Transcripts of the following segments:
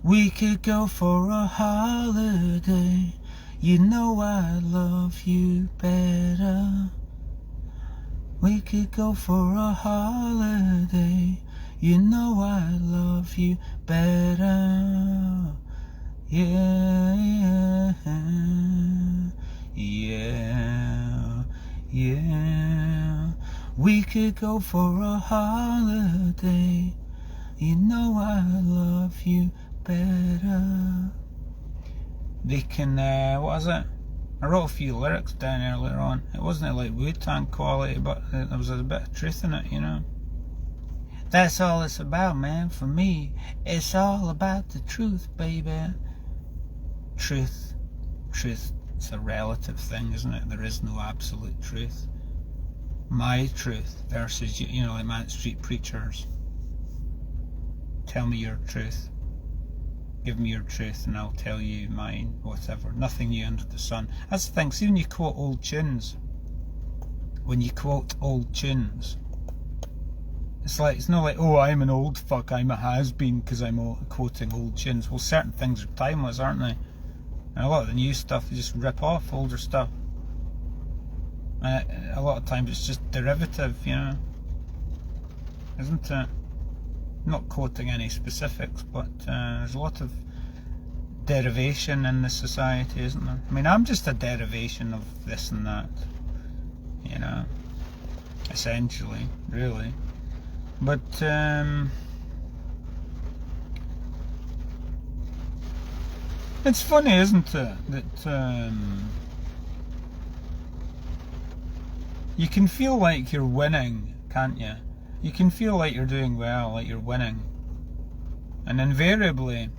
We could go for a holiday. You know I love you better. We could go for a holiday. You know I love you better. Yeah, yeah, yeah. We could go for a holiday. You know I love you better. They can, what was it? I wrote a few lyrics down earlier on. It wasn't like Wu-Tang quality, but there was a bit of truth in it, you know. That's all it's about, man, for me. It's all about the truth, baby. Truth. It's a relative thing, isn't it? There is no absolute truth. My truth versus, you know, like Man Street Preachers. Tell me your truth. Give me your truth and I'll tell you mine, whatever. Nothing new under the sun. That's the thing. See, when you quote old tunes, it's like, it's not like, oh, I'm an old fuck, I'm a has-been because I'm quoting old tunes. Well, certain things are timeless, aren't they? And a lot of the new stuff, they just rip off older stuff. A lot of times it's just derivative, you know, isn't it? Not quoting any specifics, but there's a lot of derivation in this society, isn't there? I mean, I'm just a derivation of this and that, you know, essentially, really. But it's funny, isn't it, that you can feel like you're winning, can't you? You can feel like you're doing well, like you're winning, and invariably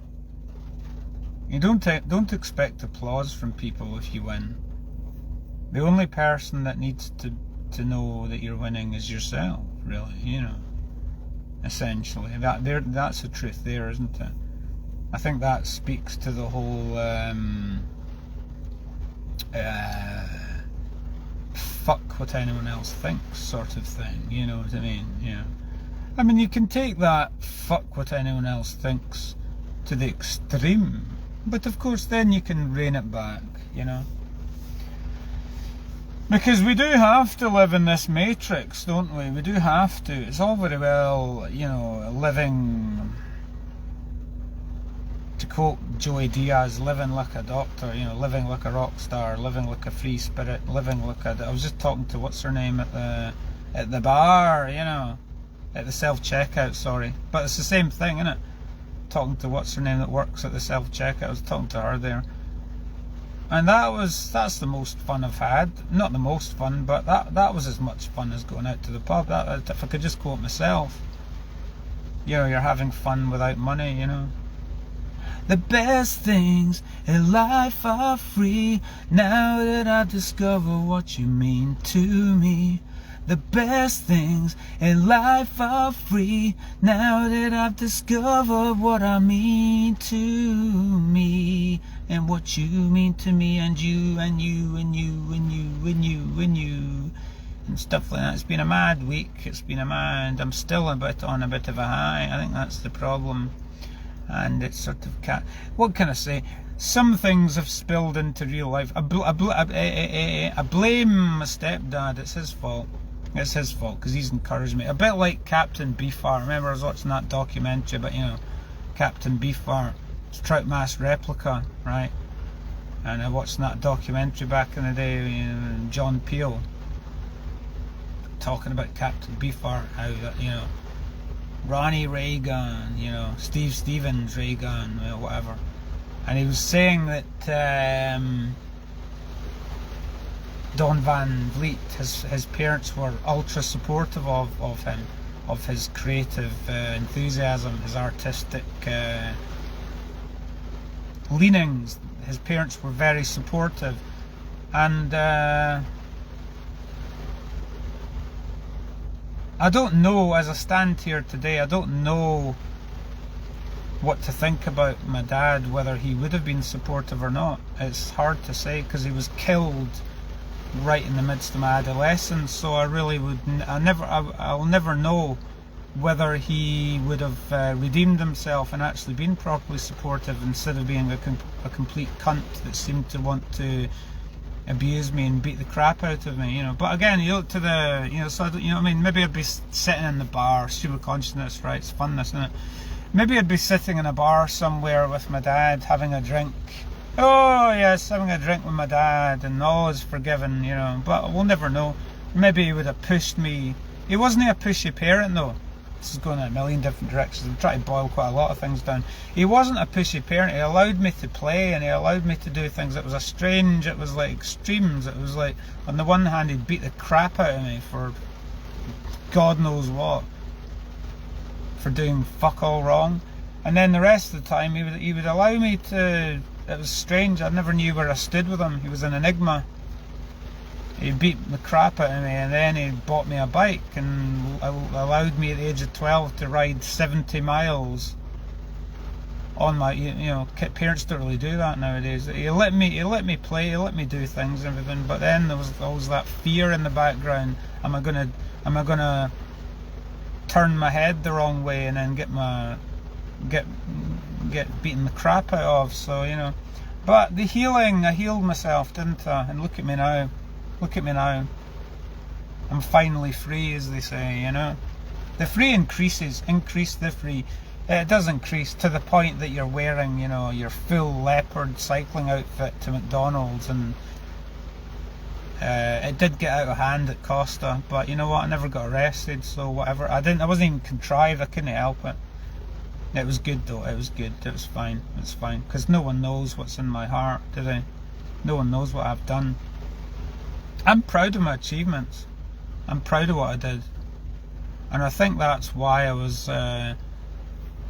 you don't expect applause from people if you win. The only person that needs to know that you're winning is yourself, really, you know. Essentially, that's the truth there, isn't it? I think that speaks to the whole fuck what anyone else thinks sort of thing, you know what I mean? Yeah. I mean, you can take that fuck what anyone else thinks to the extreme, but of course then you can rein it back, you know? Because we do have to live in this matrix, don't we? We do have to. It's all very well, you know, living, to quote Joey Diaz, living like a doctor, you know, living like a rock star, living like a free spirit, living like a... I was just talking to what's her name at the bar, you know, at the self-checkout, sorry. But it's the same thing, isn't it? Talking to what's her name that works at the self-checkout. I was talking to her there. And that's the most fun I've had. Not the most fun, but that was as much fun as going out to the pub. That, if I could just quote myself, you know, you're having fun without money, you know. The best things in life are free, now that I discover what you mean to me. The best things in life are free, now that I've discovered what I mean to me, and what you mean to me, and you, and you, and you, and you, and you, and you, and stuff like that. It's been a mad week, I'm still on a bit of a high. I think that's the problem. And it's sort of, what can I say? Some things have spilled into real life. I blame my stepdad. It's his fault. It's his fault because he's encouraged me. A bit like Captain Beefheart. Remember I was watching that documentary about, you know, Captain Beefheart. It's Trout Mass Replica, right? And I watched that documentary back in the day, you know, John Peel talking about Captain Beefheart, how that, you know, Ronnie Reagan, you know, Steve Stevens Reagan, you know, whatever. And he was saying that Don Van Vliet, his parents were ultra supportive of him, of his creative enthusiasm, his artistic leanings. His parents were very supportive, and I don't know, as I stand here today, I don't know what to think about my dad, whether he would have been supportive or not. It's hard to say because he was killed right in the midst of my adolescence, so I really would, I'll never know whether he would have redeemed himself and actually been properly supportive instead of being a complete cunt that seemed to want to abuse me and beat the crap out of me, you know. But again, you look to the, you know, so you know what I mean, maybe I'd be sitting in the bar, stupid consciousness, right? It's fun, isn't it? Maybe I'd be sitting in a bar somewhere with my dad having a drink. Oh yes, having a drink with my dad, and all is forgiven, you know. But we'll never know. Maybe he would have pushed me. He wasn't a pushy parent though. This is going in a million different directions. I'm trying to boil quite a lot of things down. He wasn't a pushy parent. He allowed me to play, and he allowed me to do things. It was it was like extremes. It was like, on the one hand, he'd beat the crap out of me for God knows what, for doing fuck all wrong, and then the rest of the time he would allow me to. It was strange. I never knew where I stood with him. He was an enigma. He beat the crap out of me, and then he bought me a bike and allowed me at the age of 12 to ride 70 miles on my, you know, parents don't really do that nowadays. He let me play, he let me do things and everything, but then there was always that fear in the background. Am I gonna turn my head the wrong way and then get beaten the crap out of? So, you know, but the healing, I healed myself, didn't I? And look at me now. Look at me now. I'm finally free, as they say, you know. The free increases. Increase the free. It does increase to the point that you're wearing, you know, your full leopard cycling outfit to McDonald's, and it did get out of hand at Costa, but you know what, I never got arrested, so whatever. I wasn't even contrived, I couldn't help it. It was good though, it was good, it was fine, because no one knows what's in my heart, do they? No one knows what I've done. I'm proud of my achievements. I'm proud of what I did. And I think that's why I was,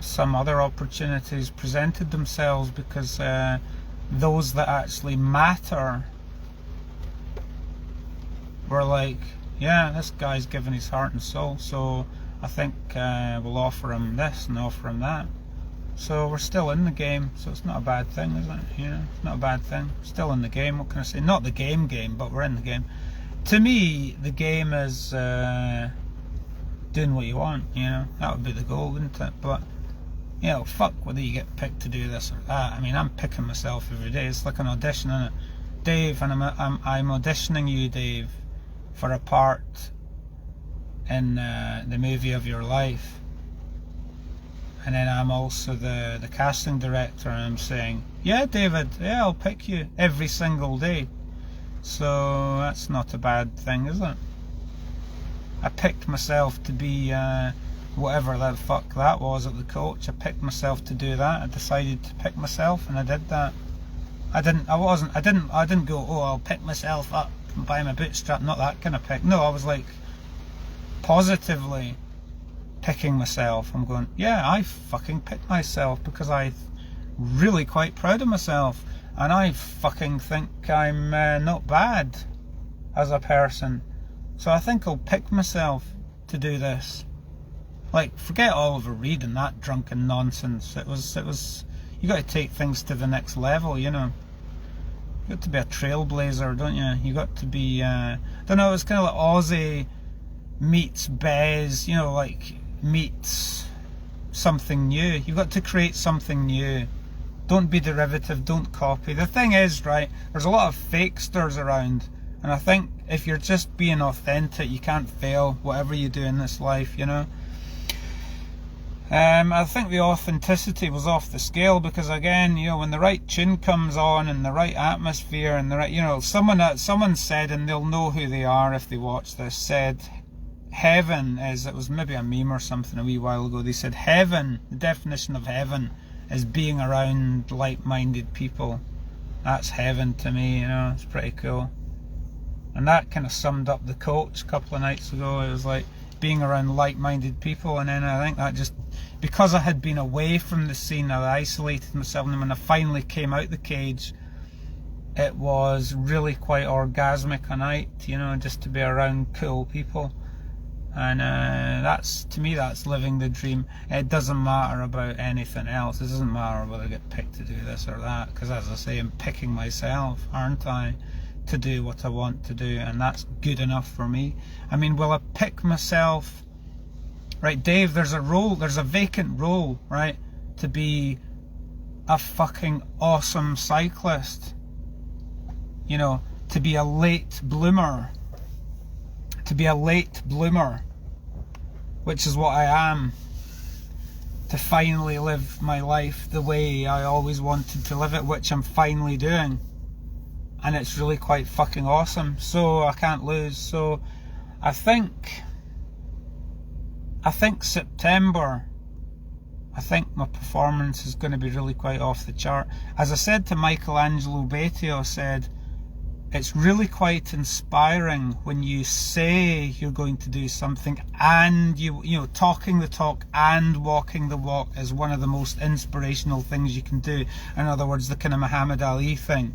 some other opportunities presented themselves, because those that actually matter were like, yeah, this guy's given his heart and soul, so I think we'll offer him this and offer him that. So we're still in the game, so it's not a bad thing, is it? You know, it's not a bad thing. Still in the game, what can I say? Not the game, but we're in the game. To me, the game is doing what you want, you know. That would be the goal, wouldn't it? But, you know, fuck whether you get picked to do this or that. I mean, I'm picking myself every day. It's like an audition, isn't it? Dave, and I'm auditioning you, Dave, for a part in the movie of your life. And then I'm also the casting director, and I'm saying, yeah, David, yeah, I'll pick you every single day. So that's not a bad thing, is it? I picked myself to be whatever the fuck that was at the coach. I picked myself to do that. I decided to pick myself, and I did that. I didn't go, oh, I'll pick myself up by my bootstrap. Not that kind of pick. No, I was like positively picking myself. I'm going, yeah, I fucking picked myself because I'm really quite proud of myself, and I fucking think I'm not bad as a person, so I think I'll pick myself to do this. Like, forget Oliver Reed and that drunken nonsense. It was you got to take things to the next level, you know. You got to be a trailblazer, don't you? You got to be I don't know, it's kind of like Ozzy meets Bez, you know, like meets something new. You've got to create something new. Don't be derivative, don't copy. The thing is, right, there's a lot of fakesters around, and I think if you're just being authentic, you can't fail whatever you do in this life, you know. I think the authenticity was off the scale, because again, you know, when the right tune comes on and the right atmosphere and the right, you know, someone said, and they'll know who they are if they watch this, said heaven is, it was maybe a meme or something a wee while ago, they said heaven, the definition of heaven is being around like-minded people. That's heaven to me, you know. It's pretty cool. And that kind of summed up the coach a couple of nights ago. It was like being around like-minded people, and then I think that just, because I had been away from the scene, I isolated myself, and when I finally came out the cage, it was really quite orgasmic a night, you know, just to be around cool people. And that's, to me, that's living the dream. It doesn't matter about anything else. It doesn't matter whether I get picked to do this or that, because as I say, I'm picking myself, aren't I, to do what I want to do, and that's good enough for me. I mean, will I pick myself? right, Dave, there's a vacant role, right, to be a fucking awesome cyclist, you know, to be a late bloomer, which is what I am, to finally live my life the way I always wanted to live it, which I'm finally doing, and it's really quite fucking awesome, so I can't lose. So I think September, I think my performance is going to be really quite off the chart. As I said to Michelangelo Betio, I said, it's really quite inspiring when you say you're going to do something and you know, talking the talk and walking the walk is one of the most inspirational things you can do. In other words, the kind of Muhammad Ali thing,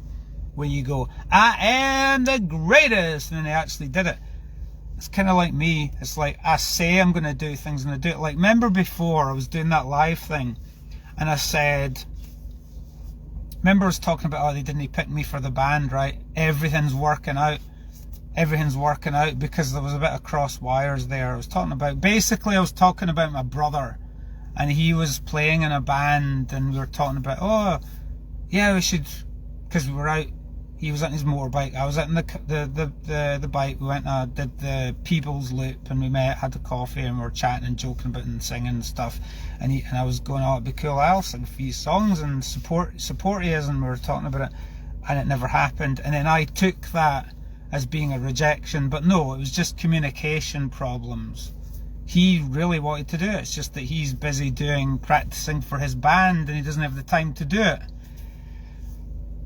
where you go, I am the greatest, and then they actually did it. It's kind of like me. It's like, I say I'm going to do things and I do it. Like, remember before I was doing that live thing and I said, remember I was talking about, oh, they didn't pick me for the band, right? Everything's working out because there was a bit of cross wires there. I was talking about my brother, and he was playing in a band, and we were talking about, oh yeah, we should, because we were out, he was on his motorbike, I was out in the bike, we went did the Peebles Loop, and we met, had a coffee, and we were chatting and joking about and singing and stuff, and I was going, oh, it'd be cool, I'll sing a few songs and support you, and we were talking about it, and it never happened. And then I took that as being a rejection, but no, it was just communication problems. He really wanted to do it, it's just that he's busy practicing for his band, and he doesn't have the time to do it.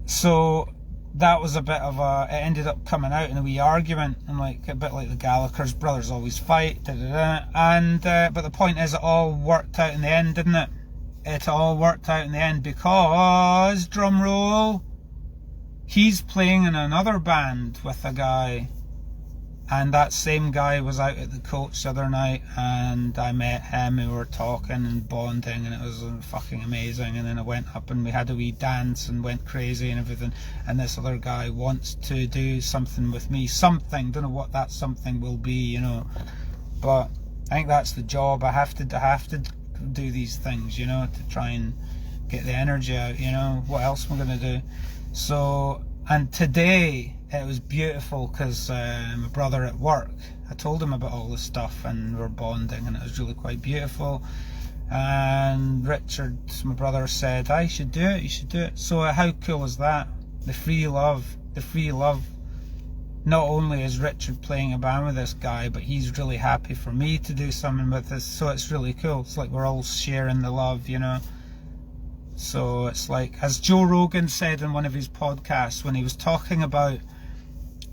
So that was a bit of it ended up coming out in a wee argument, and like a bit like the Gallagher's brothers always fight, and but the point is, it all worked out in the end, didn't it? It all worked out in the end because, drum roll, he's playing in another band with a guy, and that same guy was out at the Coach the other night, and I met him, and we were talking and bonding, and it was fucking amazing. And then I went up and we had a wee dance and went crazy and everything, and this other guy wants to do something with me, don't know what that something will be, you know, but I think that's the job. I have to do these things, you know, to try and get the energy out, you know. What else am I going to do? So, and today it was beautiful because my brother at work, I told him about all this stuff and we were bonding, and it was really quite beautiful. And Richard, my brother, said, you should do it. So how cool is that? The free love. Not only is Richard playing a band with this guy, but he's really happy for me to do something with this, so it's really cool. It's like we're all sharing the love, you know. So it's like, as Joe Rogan said in one of his podcasts, when he was talking about,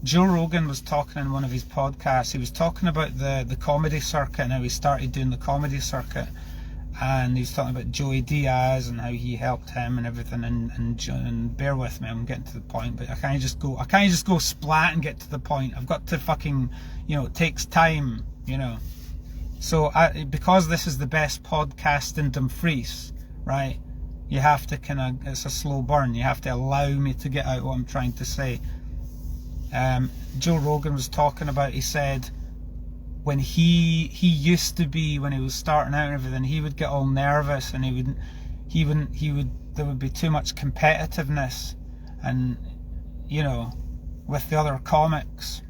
Joe Rogan was talking in one of his podcasts, he was talking about the comedy circuit and how he started doing the comedy circuit, and he was talking about Joey Diaz and how he helped him and everything, and bear with me, I'm getting to the point, but I can't just go splat and get to the point. I've got to fucking, you know, it takes time, you know. So because this is the best podcast in Dumfries, right, you have to it's a slow burn, you have to allow me to get out what I'm trying to say. Joe Rogan was talking about, he said, when he used to be, when he was starting out and everything, he would get all nervous, and there would be too much competitiveness, and, you know, with the other comics.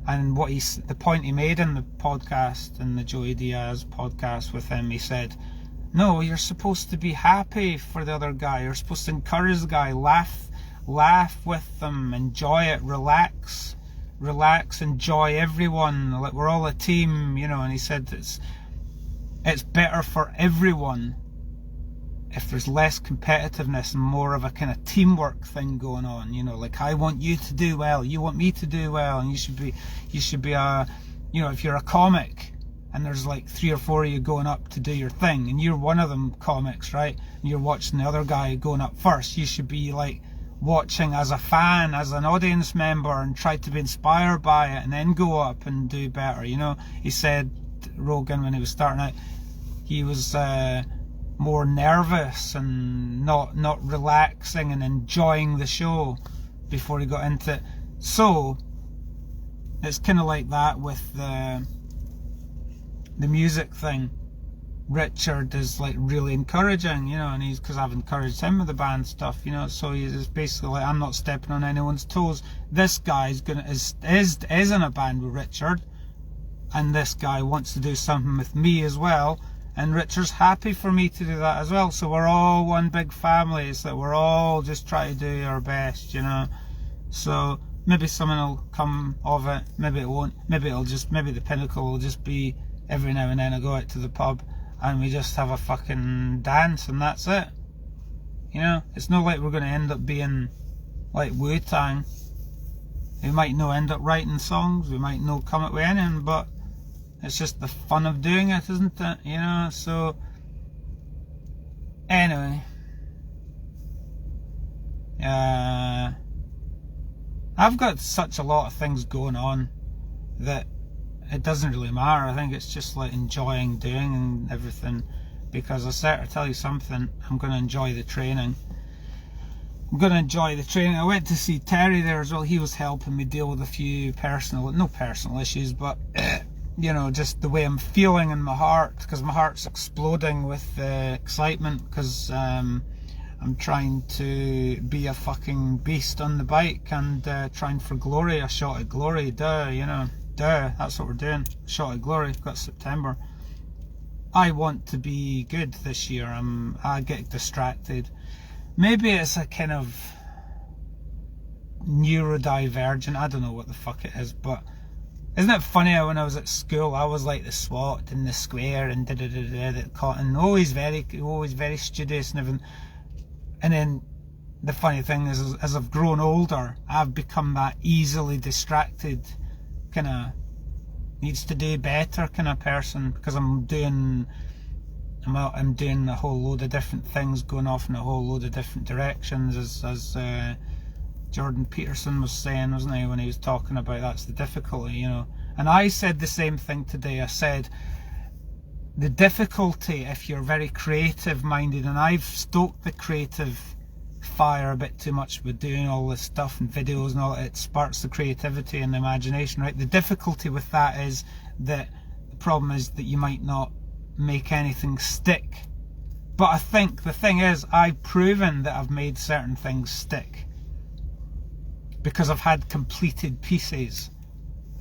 And the point he made in the podcast, in the Joey Diaz podcast with him, he said, no, you're supposed to be happy for the other guy, you're supposed to encourage the guy, laugh with them, enjoy it, relax, enjoy everyone, like we're all a team, you know. And he said it's better for everyone if there's less competitiveness and more of a kind of teamwork thing going on, you know, like I want you to do well, you want me to do well, and you should be you know, if you're a comic and there's like 3 or 4 of you going up to do your thing, and you're one of them comics, right, and you're watching the other guy going up first, you should be like watching as a fan, as an audience member, and try to be inspired by it and then go up and do better, you know. He said, Rogan, when he was starting out, he was more nervous and not relaxing and enjoying the show before he got into it. So it's kind of like that with the music thing, Richard is like really encouraging, you know, and he's, because I've encouraged him with the band stuff, you know, so he's basically like, I'm not stepping on anyone's toes. This guy's is in a band with Richard, and this guy wants to do something with me as well, and Richard's happy for me to do that as well. So we're all one big family. It's like we're all just trying to do our best, you know. So maybe something will come of it, maybe it won't, maybe the pinnacle will just be every now and then I go out to the pub and we just have a fucking dance and that's it. You know, it's not like we're going to end up being like Wu-Tang. We might not end up writing songs, we might not come up with anything, but it's just the fun of doing it, isn't it? You know, so anyway. I've got such a lot of things going on that it doesn't really matter. I think it's just like enjoying doing and everything, because I tell you something, I'm going to enjoy the training. I went to see Terry there as well. He was helping me deal with a few no personal issues, but you know, just the way I'm feeling in my heart, because my heart's exploding with excitement, because I'm trying to be a fucking beast on the bike and trying for glory, a shot at glory, you know, that's what we're doing, a shot at glory. We've got September. I want to be good this year. I get distracted. Maybe it's a kind of neurodivergent, I don't know what the fuck it is, but isn't it funny how when I was at school I was like the SWAT in the square and and always very studious and everything. And then the funny thing is, as I've grown older, I've become that easily distracted, kind of needs to do better kind of person, because I'm doing a whole load of different things, going off in a whole load of different directions, as Jordan Peterson was saying, wasn't he, when he was talking about that's the difficulty, you know. And I said the same thing today. I said the difficulty, if you're very creative minded, and I've stoked the creative fire a bit too much with doing all this stuff and videos and all, it sparks the creativity and the imagination, right? The difficulty with that is that the problem is that you might not make anything stick. But I think the thing is, I've proven that I've made certain things stick because I've had completed pieces.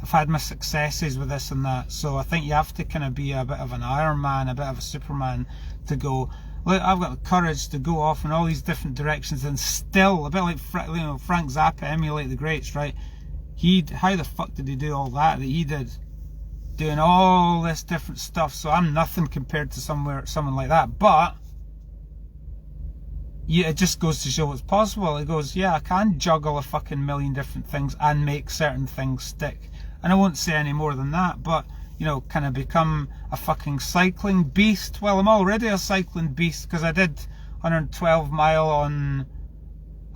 I've had my successes with this and that. So I think you have to kind of be a bit of an Iron Man, a bit of a Superman, to go, look, I've got the courage to go off in all these different directions and still, a bit like Frank Zappa, Emulate the Greats, right? How the fuck did he do all that he did? Doing all this different stuff. So I'm nothing compared to someone like that. But yeah, it just goes to show what's possible. It goes, yeah, I can juggle a fucking million different things and make certain things stick. And I won't say any more than that, but, you know, can I become a fucking cycling beast? Well, I'm already a cycling beast, because I did 112 mile on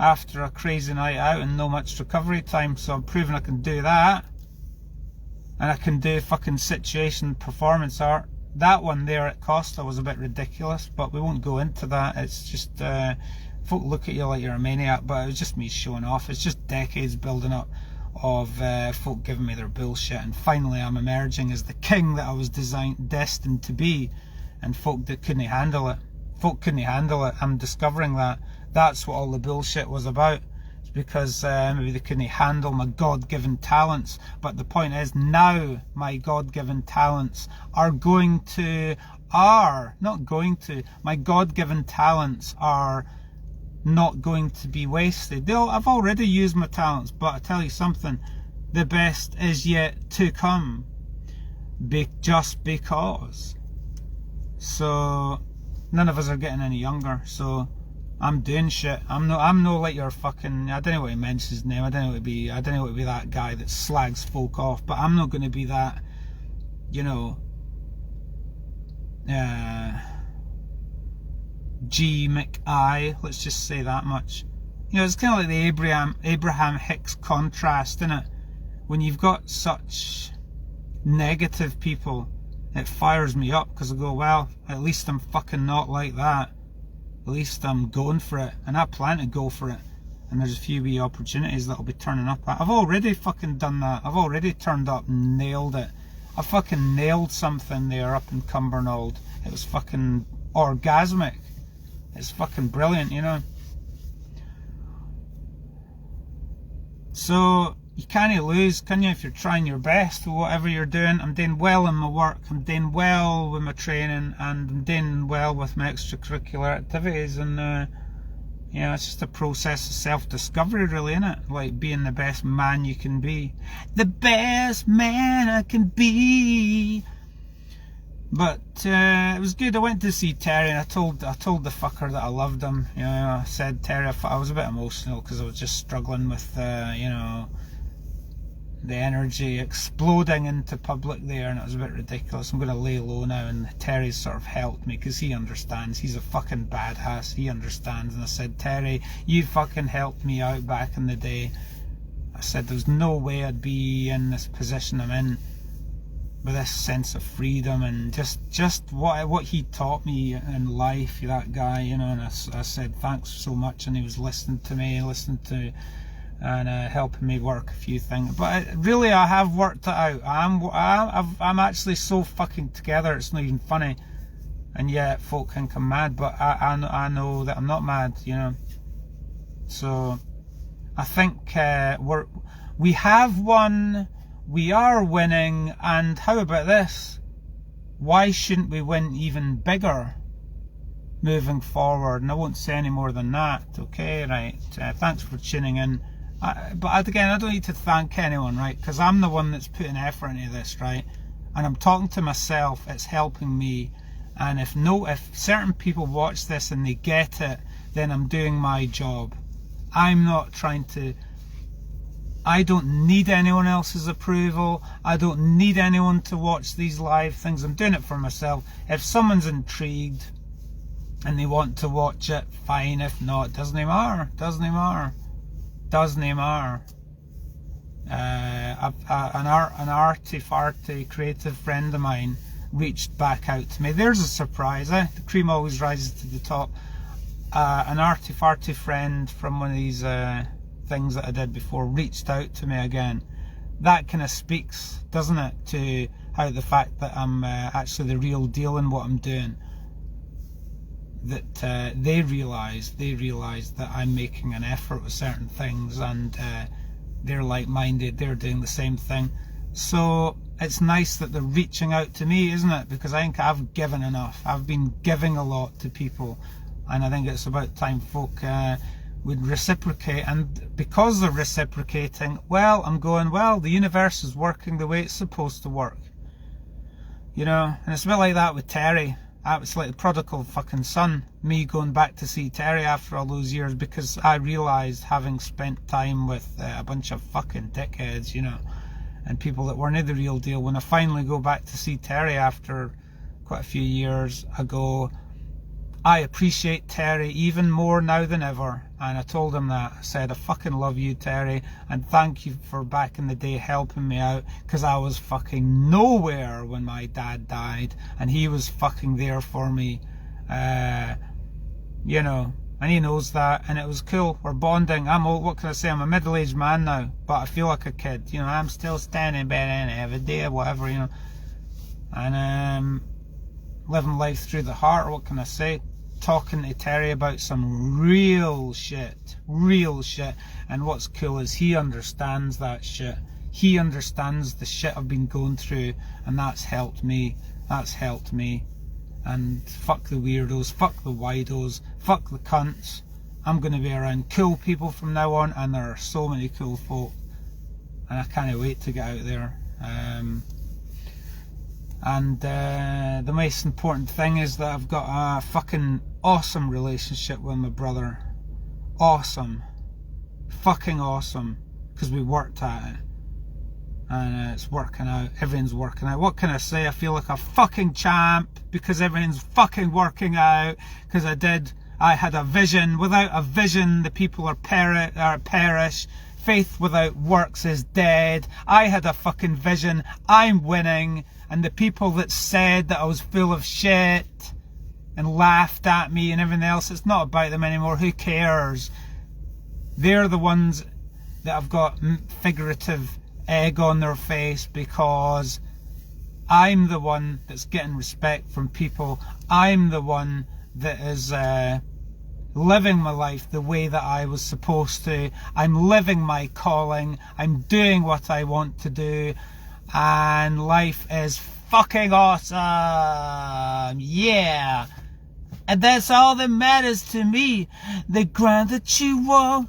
after a crazy night out and no much recovery time, so I'm proving I can do that. And I can do fucking situation performance art. That one there at Costa was a bit ridiculous, but we won't go into that. It's just folk look at you like you're a maniac, but it was just me showing off. It's just decades building up of folk giving me their bullshit, and finally I'm emerging as the king that I was destined to be, and folk that couldn't handle it. I'm discovering that that's what all the bullshit was about. It's because maybe they couldn't handle my God-given talents, but the point is, now my God-given talents my God-given talents are not going to be wasted. I've already used my talents, but I tell you something, the best is yet to come, just because. So none of us are getting any younger, so I'm doing shit. I'm no like your fucking, I don't know what he mentions his name, I don't know what to be that guy that slags folk off, but I'm not going to be that, you know, G McI, let's just say that much. You know, it's kind of like the Abraham Hicks contrast, isn't it? When you've got such negative people, it fires me up, because I go, well, at least I'm fucking not like that. At least I'm going for it, and I plan to go for it. And there's a few wee opportunities that'll be turning up. I've already fucking done that. I've already turned up and nailed it. I fucking nailed something there up in Cumbernauld. It was fucking orgasmic. It's fucking brilliant, you know. So you can't lose, can you, if you're trying your best with whatever you're doing. I'm doing well in my work, I'm doing well with my training, and I'm doing well with my extracurricular activities, and you know, it's just a process of self-discovery, really, isn't it? Like being the best man you can be. The best man I can be. But it was good. I went to see Terry, and I told the fucker that I loved him. You know, I said, Terry, I was a bit emotional because I was just struggling with, you know, the energy exploding into public there, and it was a bit ridiculous. I'm going to lay low now, and Terry's sort of helped me because he understands. He's a fucking badass. He understands. And I said, Terry, you fucking helped me out back in the day. I said there's no way I'd be in this position I'm in with this sense of freedom and just what he taught me in life, that guy, you know. And I said thanks so much, and he was listening to me, and helping me work a few things. But really, I have worked it out. I'm actually so fucking together, it's not even funny. And yet folk think I'm mad, but I know that I'm not mad, you know. So I think we have won, we are winning, and how about this? Why shouldn't we win even bigger moving forward? And I won't say any more than that, okay, right? Thanks for tuning in. But again, I don't need to thank anyone, right? Because I'm the one that's putting effort into this, right? And I'm talking to myself, it's helping me. And if certain people watch this and they get it, then I'm doing my job. I'm not trying to, I don't need anyone else's approval. I don't need anyone to watch these live things. I'm doing it for myself. If someone's intrigued and they want to watch it, fine. If not, doesn't matter. An arty-farty creative friend of mine reached back out to me. There's a surprise, eh? The cream always rises to the top. An arty-farty friend from one of these things that I did before reached out to me again. That kind of speaks, doesn't it, to how the fact that I'm actually the real deal in what I'm doing. That they realise that I'm making an effort with certain things, and they're like-minded, they're doing the same thing. So it's nice that they're reaching out to me, isn't it? Because I think I've given enough. I've been giving a lot to people, and I think it's about time folk would reciprocate. And because they're reciprocating, well, I'm going, well, the universe is working the way it's supposed to work, you know. And it's a bit like that with Terry. It's like the prodigal fucking son, me going back to see Terry after all those years, because I realised, having spent time with a bunch of fucking dickheads, you know, and people that weren't the real deal, when I finally go back to see Terry after quite a few years, I go, I appreciate Terry even more now than ever. And I told him that. I said, I fucking love you, Terry, and thank you for back in the day helping me out, because I was fucking nowhere when my dad died, and he was fucking there for me, you know, and he knows that, and it was cool. We're bonding. I'm old, what can I say, I'm a middle-aged man now, but I feel like a kid, you know. I'm still standing better every day or whatever, you know, and living life through the heart. What can I say? Talking to Terry about some real shit, and what's cool is he understands that shit. He understands the shit I've been going through, and that's helped me. And fuck the weirdos, fuck the widos, fuck the cunts. I'm going to be around cool people from now on, and there are so many cool folk, and I can't wait to get out there. And the most important thing is that I've got a fucking awesome relationship with my brother. Awesome. Fucking awesome. Because we worked at it. And it's working out. Everything's working out. What can I say? I feel like a fucking champ because everything's fucking working out. Because I had a vision. Without a vision, the people are perish. Faith without works is dead. I had a fucking vision. I'm winning. And the people that said that I was full of shit and laughed at me and everything else, it's not about them anymore. Who cares? They're the ones that have got figurative egg on their face because I'm the one that's getting respect from people. I'm the one that is living my life the way that I was supposed to. I'm living my calling. I'm doing what I want to do. And life is fucking awesome. Yeah. And that's all that matters to me. The ground that you walk,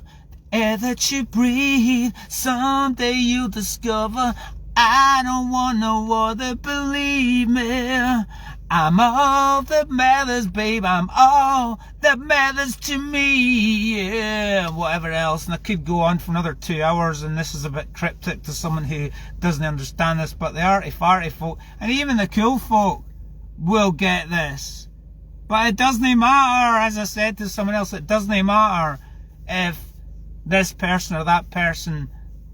the air that you breathe. Someday you'll discover I don't want no other, believe me. I'm all that matters, babe. I'm all that matters to me. Yeah, whatever else. And I could go on for another 2 hours, and this is a bit cryptic to someone who doesn't understand this, but the arty-farty folk, and even the cool folk, will get this. But it doesn't matter, as I said to someone else, it doesn't matter if this person or that person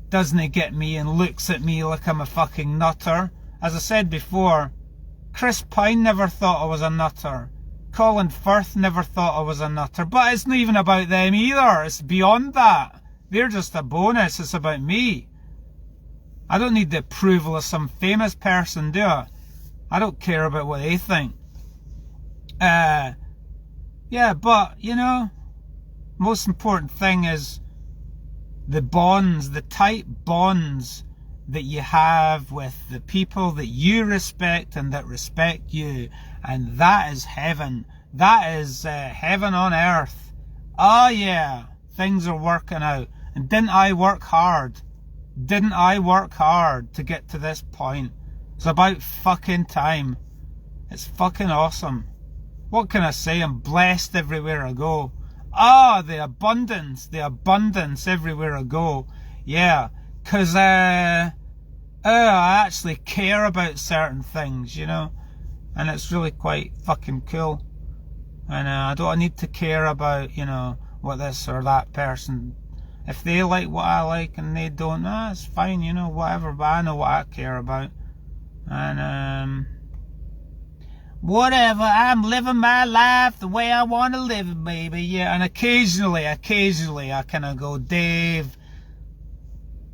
doesn't get me and looks at me like I'm a fucking nutter. As I said before, Chris Pine never thought I was a nutter. Colin Firth never thought I was a nutter. But it's not even about them either. It's beyond that. They're just a bonus. It's about me. I don't need the approval of some famous person, do I? I don't care about what they think. Yeah, but, you know, most important thing is the bonds, the tight bonds that you have with the people that you respect and that respect you. And that is heaven. That is heaven on earth. Oh yeah, things are working out. And didn't I work hard? Didn't I work hard to get to this point? It's about fucking time. It's fucking awesome. What can I say? I'm blessed everywhere I go. Ah, the abundance everywhere I go. Yeah, because I actually care about certain things, you know, and it's really quite fucking cool. And I don't need to care about, you know, what this or that person. If they like what I like and they don't, it's fine, you know, whatever. But I know what I care about, and whatever, I'm living my life the way I want to live it, baby. Yeah, and occasionally I kind of go, Dave,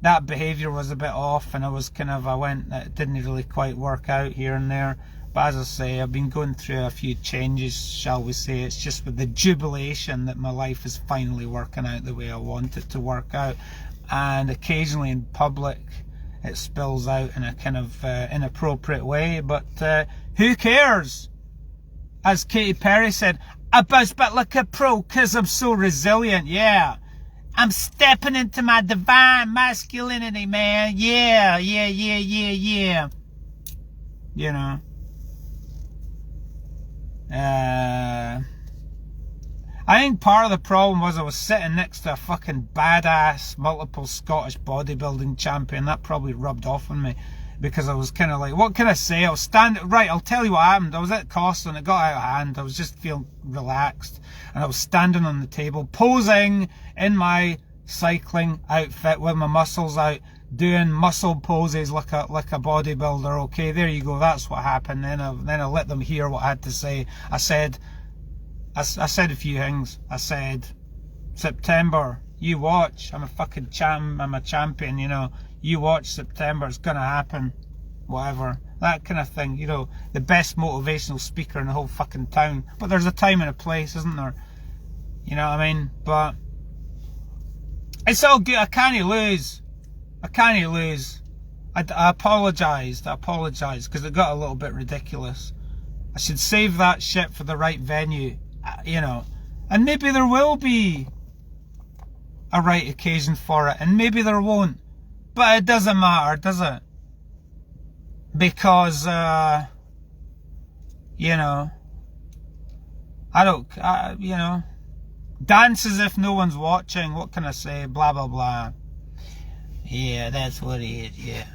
that behaviour was a bit off, and it didn't really quite work out here and there. But as I say, I've been going through a few changes, shall we say. It's just with the jubilation that my life is finally working out the way I want it to work out. And occasionally in public, it spills out in a kind of inappropriate way, but who cares? As Katy Perry said, I bounce back like a pro because I'm so resilient. Yeah, I'm stepping into my divine masculinity, man. Yeah. You know, I think part of the problem was I was sitting next to a fucking badass multiple Scottish bodybuilding champion. That probably rubbed off on me, because I was kind of like, what can I say? I was standing, right, I'll tell you what happened. I was at Costa and it got out of hand. I was just feeling relaxed, and I was standing on the table, posing in my cycling outfit with my muscles out, doing muscle poses like a bodybuilder. Okay, there you go, that's what happened. Then I let them hear what I had to say. I said a few things. I said, September, you watch, I'm a fucking I'm a champion, you know, you watch September, it's gonna happen, whatever, that kind of thing, you know, the best motivational speaker in the whole fucking town. But there's a time and a place, isn't there? You know what I mean? But it's all good. I can't lose. I apologised because it got a little bit ridiculous. I should save that shit for the right venue, you know, and maybe there will be a right occasion for it, and maybe there won't, but it doesn't matter, does it? Because you know, you know, dance as if no one's watching. What can I say? Blah blah blah. Yeah, that's what it is. Yeah.